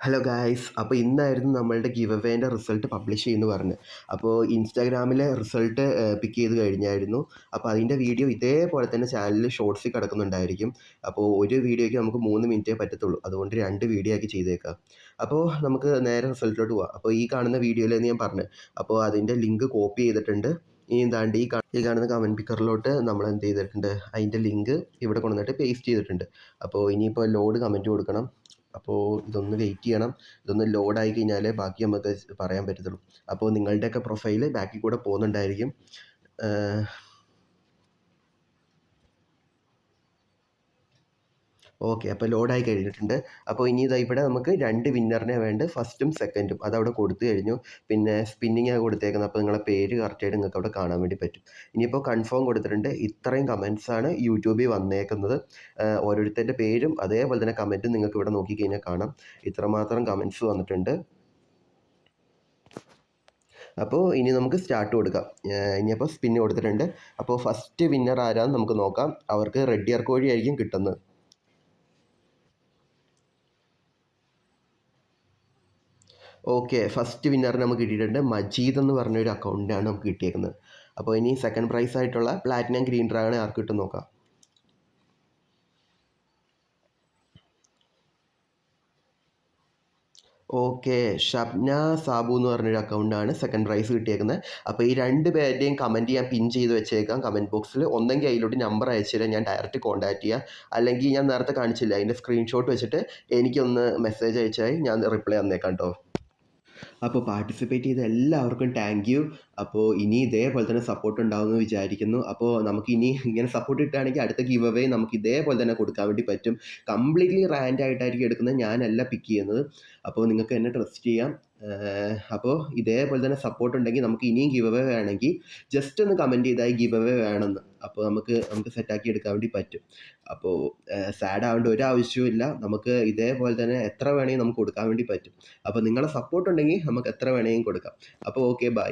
Hello guys, അപ്പോൾ ഇന്നായിരുന്നു നമ്മളുടെ give അവേൻ്റെ result publish ചെയ്യുമെന്ന് പറഞ്ഞ്. അപ്പോൾ ഇൻസ്റ്റാഗ്രാമിലെ റിസൾട്ട് പിക്ക് ചെയ്ത് കഴിഞ്ഞായിരുന്നു. അപ്പോൾ അതിൻ്റെ വീഡിയോ ഇതേപോലെ തന്നെ ചാനലിൽ ഷോർട്സിൽ കിടക്കുന്നുണ്ടായിരിക്കും. അപ്പോൾ ഒരു വീഡിയോയ്ക്ക് നമുക്ക് 3 മിനിറ്റേ പറ്റത്തുള്ളൂ, അതുകൊണ്ട് 2 വീഡിയോ ആക്കി ചെയ്തേക്കാം. അപ്പോൾ നമുക്ക് നേരെ റിസൾട്ടിലോട്ട് പോവാം. അപ്പോൾ ഈ കാണുന്ന വീഡിയോയിലെന്ന് ഞാൻ പറഞ്ഞു, അപ്പോൾ അതിൻ്റെ ലിങ്ക് കോപ്പി ചെയ്തിട്ടുണ്ട്. ഇനി എന്താണ്ട് ഈ കാണുന്ന കമൻറ്റ് പിക്കറിലോട്ട് നമ്മൾ എന്ത് ചെയ്തിട്ടുണ്ട്, അതിൻ്റെ ലിങ്ക് ഇവിടെ കൊണ്ടുവന്നിട്ട് പേസ്റ്റ് ചെയ്തിട്ടുണ്ട്. അപ്പോൾ ഇനിയിപ്പോൾ ലോഡ് കമൻറ്റ് കൊടുക്കണം. അപ്പോൾ ഇതൊന്ന് വെയിറ്റ് ചെയ്യണം. ഇതൊന്ന് ലോഡായി കഴിഞ്ഞാലേ ബാക്കി നമുക്ക് പറയാൻ പറ്റത്തുള്ളൂ. അപ്പോൾ നിങ്ങളുടെയൊക്കെ പ്രൊഫൈല് ബാക്കിൽ കൂടെ പോകുന്നുണ്ടായിരിക്കും. ഓക്കെ, അപ്പോൾ ലോഡായി കഴിഞ്ഞിട്ടുണ്ട്. അപ്പോൾ ഇനി ഇതാ ഇവിടെ നമുക്ക് 2 വിന്നറിനെ വേണ്ട, ഫസ്റ്റും സെക്കൻഡും അതവിടെ കൊടുത്തു കഴിഞ്ഞു. പിന്നെ സ്പിന്നിങ്ങാണ് കൊടുത്തേക്കുന്നത്. അപ്പോൾ നിങ്ങളെ പേര് കറക്റ്റായിട്ട് നിങ്ങൾക്ക് അവിടെ കാണാൻ വേണ്ടി പറ്റും. ഇനിയിപ്പോൾ കൺഫേം കൊടുത്തിട്ടുണ്ട്. ഇത്രയും കമൻറ്റ്സാണ് യൂട്യൂബിൽ വന്നേക്കുന്നത്. ഓരോരുത്തരുടെ പേരും അതേപോലെ തന്നെ കമൻറ്റും നിങ്ങൾക്ക് ഇവിടെ നോക്കിക്കഴിഞ്ഞാൽ കാണാം. ഇത്രമാത്രം കമൻറ്റ്സ് വന്നിട്ടുണ്ട്. അപ്പോൾ ഇനി നമുക്ക് സ്റ്റാർട്ട് കൊടുക്കാം. ഇനിയപ്പോൾ സ്പിന്ന് കൊടുത്തിട്ടുണ്ട്. അപ്പോൾ ഫസ്റ്റ് വിന്നർ ആരാന്ന് നമുക്ക് നോക്കാം. അവർക്ക് റെഡ് ഇയർ കോഴി ആയിരിക്കും കിട്ടുന്നത്. ഓക്കെ, ഫസ്റ്റ് വിന്നർ നമുക്ക് കിട്ടിയിട്ടുണ്ട്. മജീദ് എന്ന് പറഞ്ഞൊരു അക്കൗണ്ടിനാണ് നമുക്ക് കിട്ടിയേക്കുന്നത്. അപ്പോൾ ഇനി സെക്കൻഡ് പ്രൈസ് ആയിട്ടുള്ള പ്ലാറ്റിനം ഗ്രീൻ ഡ്രാഗൺ ആർക്ക് കിട്ടും നോക്കാം. ഓക്കെ, ഷബ്ന സാബു എന്ന് പറഞ്ഞൊരു അക്കൗണ്ടാണ് സെക്കൻഡ് പ്രൈസ് കിട്ടിയേക്കുന്നത്. അപ്പോൾ ഈ 2 പേരുടെയും കമൻറ്റ് ഞാൻ പിൻ ചെയ്ത് വെച്ചേക്കാം കമൻറ്റ് ബോക്സിൽ. ഒന്നെങ്കിൽ അതിലോട്ട് നമ്പർ അയച്ചു തരാം, ഞാൻ ഡയറക്റ്റ് കോൺടാക്ട് ചെയ്യാം. അല്ലെങ്കിൽ ഞാൻ നേരത്തെ കാണിച്ചില്ല, അതിൻ്റെ സ്ക്രീൻഷോട്ട് വെച്ചിട്ട് എനിക്കൊന്ന് മെസ്സേജ് അയച്ചാൽ ഞാൻ റിപ്ലൈ തന്നേക്കാം കേട്ടോ. അപ്പോൾ പാർട്ടിസിപ്പേറ്റ് ചെയ്ത എല്ലാവർക്കും താങ്ക് യു. അപ്പോൾ ഇനി ഇതേപോലെ തന്നെ സപ്പോർട്ട് ഉണ്ടാവുമെന്ന് വിചാരിക്കുന്നു. അപ്പോൾ നമുക്ക് ഇനി ഇങ്ങനെ സപ്പോർട്ട് കിട്ടുകയാണെങ്കിൽ അടുത്ത ഗിവ് അവേ നമുക്ക് ഇതേപോലെ തന്നെ കൊടുക്കാൻ വേണ്ടി പറ്റും. കംപ്ലീറ്റ്ലി റാൻഡ് ആയിട്ടായിരിക്കും എടുക്കുന്നത്, ഞാനല്ല പിക്ക് ചെയ്യുന്നത്. അപ്പോൾ നിങ്ങൾക്ക് എന്നെ ട്രസ്റ്റ് ചെയ്യാം. അപ്പോൾ ഇതേപോലെ തന്നെ സപ്പോർട്ട് ഉണ്ടെങ്കിൽ നമുക്ക് ഇനിയും ഗിവ് അവേ വേണമെങ്കിൽ ജസ്റ്റ് ഒന്ന് കമൻറ്റ് ചെയ്താൽ ഗിവ് അവേ വേണമെന്ന്. അപ്പോൾ നമുക്ക് സെറ്റാക്കി എടുക്കാൻ വേണ്ടി പറ്റും. അപ്പോൾ സാഡ് ആവേണ്ട ഒരു ആവശ്യവും. നമുക്ക് ഇതേപോലെ തന്നെ എത്ര വേണമെങ്കിൽ നമുക്ക് കൊടുക്കാൻ വേണ്ടി പറ്റും. അപ്പോൾ നിങ്ങളെ സപ്പോർട്ട് ഉണ്ടെങ്കിൽ നമുക്ക് എത്ര വേണമെങ്കിലും കൊടുക്കാം. അപ്പോൾ ഓക്കെ, ബൈ.